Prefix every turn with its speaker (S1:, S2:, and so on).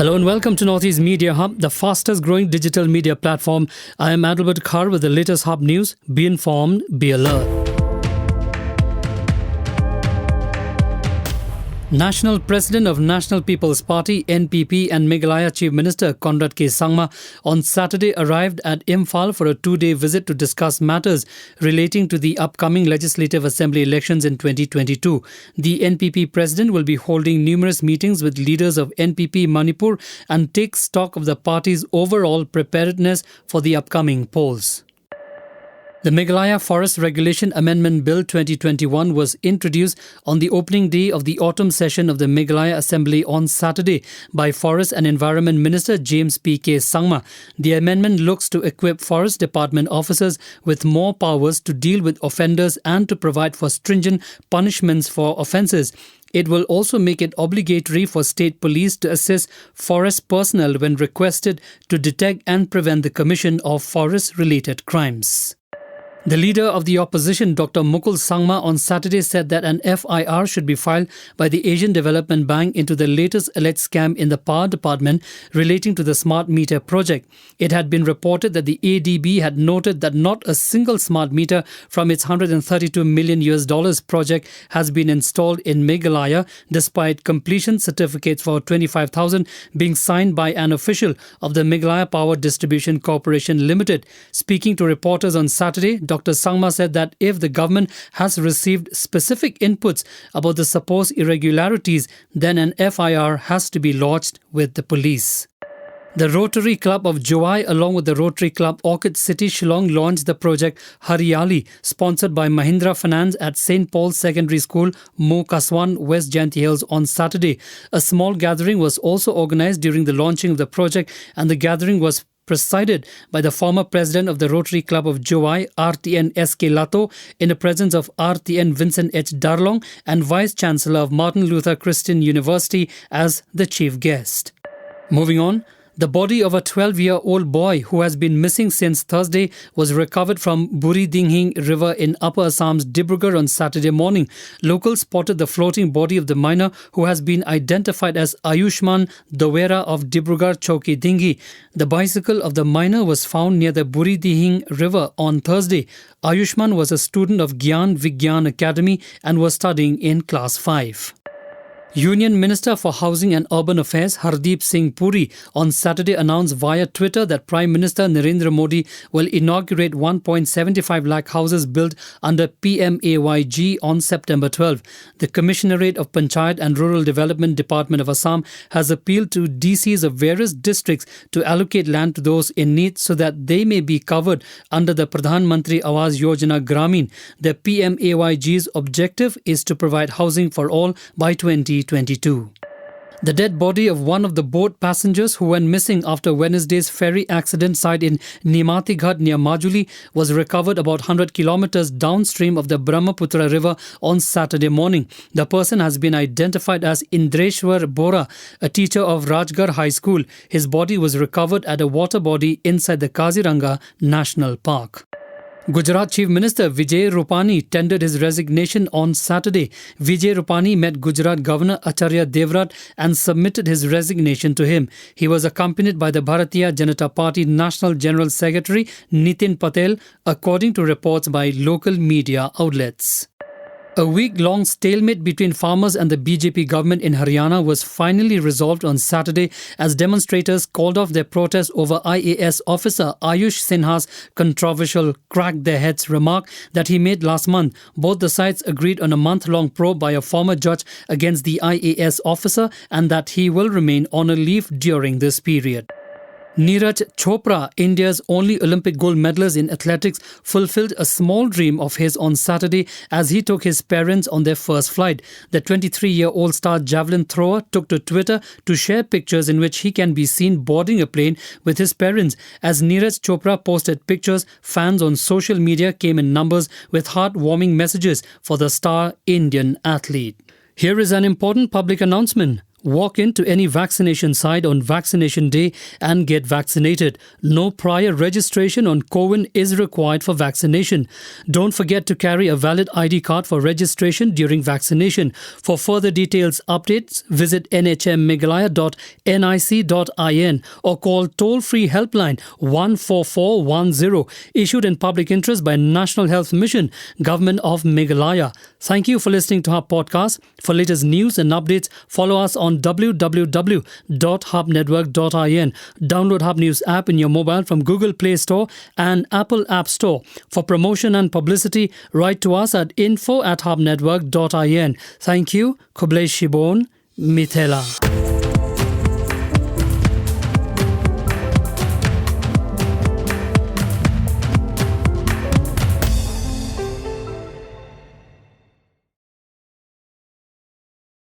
S1: Hello and welcome to Northeast Media Hub, the fastest growing digital media platform. I am Adelbert Khar with the latest Hub news. Be informed, be alert. National President of National People's Party (NPP) and Meghalaya Chief Minister Conrad K. Sangma on Saturday arrived at Imphal for a two-day visit to discuss matters relating to the upcoming Legislative Assembly elections in 2022. The NPP President will be holding numerous meetings with leaders of NPP Manipur and take stock of the party's overall preparedness for the upcoming polls. The Meghalaya Forest Regulation Amendment Bill 2021 was introduced on the opening day of the autumn session of the Meghalaya Assembly on Saturday by Forest and Environment Minister James P.K. Sangma. The amendment looks to equip Forest Department officers with more powers to deal with offenders and to provide for stringent punishments for offences. It will also make it obligatory for state police to assist forest personnel when requested to detect and prevent the commission of forest-related crimes. The leader of the opposition, Dr. Mukul Sangma, on Saturday said that an FIR should be filed by the Asian Development Bank into the latest alleged scam in the power department relating to the smart meter project. It had been reported that the ADB had noted that not a single smart meter from its $132 million project has been installed in Meghalaya, despite completion certificates for 25,000 being signed by an official of the Meghalaya Power Distribution Corporation Limited. Speaking to reporters on Saturday, Dr. Sangma said that if the government has received specific inputs about the supposed irregularities, then an FIR has to be lodged with the police. The Rotary Club of Jowai along with the Rotary Club Orchid City Shillong launched the project Hariyali, sponsored by Mahindra Finance at St. Paul's Secondary School, Mo Kaswan, West Jayanti Hills on Saturday. A small gathering was also organized during the launching of the project, and the gathering was presided by the former president of the Rotary Club of Jowai, RTN S.K. Lato, in the presence of RTN Vincent H. Darlong and Vice Chancellor of Martin Luther Christian University as the chief guest. Moving on, the body of a 12-year-old boy who has been missing since Thursday was recovered from Buri Dinghing River in Upper Assam's Dibrugarh on Saturday morning. Locals spotted the floating body of the minor, who has been identified as Ayushman Dawera of Dibrugarh Chowki Dinghi. The bicycle of the minor was found near the Buri Dinghing River on Thursday. Ayushman was a student of Gyan Vigyan Academy and was studying in Class 5. Union Minister for Housing and Urban Affairs Hardeep Singh Puri on Saturday announced via Twitter that Prime Minister Narendra Modi will inaugurate 1.75 lakh houses built under PMAYG on September 12. The Commissionerate of Panchayat and Rural Development Department of Assam has appealed to DCs of various districts to allocate land to those in need so that they may be covered under the Pradhan Mantri Awas Yojana Gramin. The PMAYG's objective is to provide housing for all by 2022. The dead body of one of the boat passengers who went missing after Wednesday's ferry accident site in Nimatighat near Majuli was recovered about 100 kilometers downstream of the Brahmaputra River on Saturday morning. The person has been identified as Indreshwar Bora, a teacher of Rajgarh High School. His body was recovered at a water body inside the Kaziranga National Park. Gujarat Chief Minister Vijay Rupani tendered his resignation on Saturday. Vijay Rupani met Gujarat Governor Acharya Devrat and submitted his resignation to him. He was accompanied by the Bharatiya Janata Party National General Secretary Nitin Patel, according to reports by local media outlets. A week-long stalemate between farmers and the BJP government in Haryana was finally resolved on Saturday as demonstrators called off their protest over IAS officer Ayush Sinha's controversial crack their heads remark that he made last month. Both the sides agreed on a month-long probe by a former judge against the IAS officer and that he will remain on a leave during this period. Neeraj Chopra, India's only Olympic gold medalist in athletics, fulfilled a small dream of his on Saturday as he took his parents on their first flight. The 23-year-old star javelin thrower took to Twitter to share pictures in which he can be seen boarding a plane with his parents. As Neeraj Chopra posted pictures, fans on social media came in numbers with heartwarming messages for the star Indian athlete. Here is an important public announcement. Walk into any vaccination site on vaccination day and get vaccinated. No prior registration on CoWIN is required for vaccination. Don't forget to carry a valid ID card for registration during vaccination. For further details updates, visit nhmmeghalaya.nic.in or call toll-free helpline 14410, issued in public interest by National Health Mission, Government of Meghalaya. Thank you for listening to our podcast. For latest news and updates, follow us on www.hubnetwork.in. Download Hub News app in your mobile from Google Play Store and Apple App Store. For promotion and publicity, write to us at info@hubnetwork.in. Thank you. Kublai Shibon, Mithela.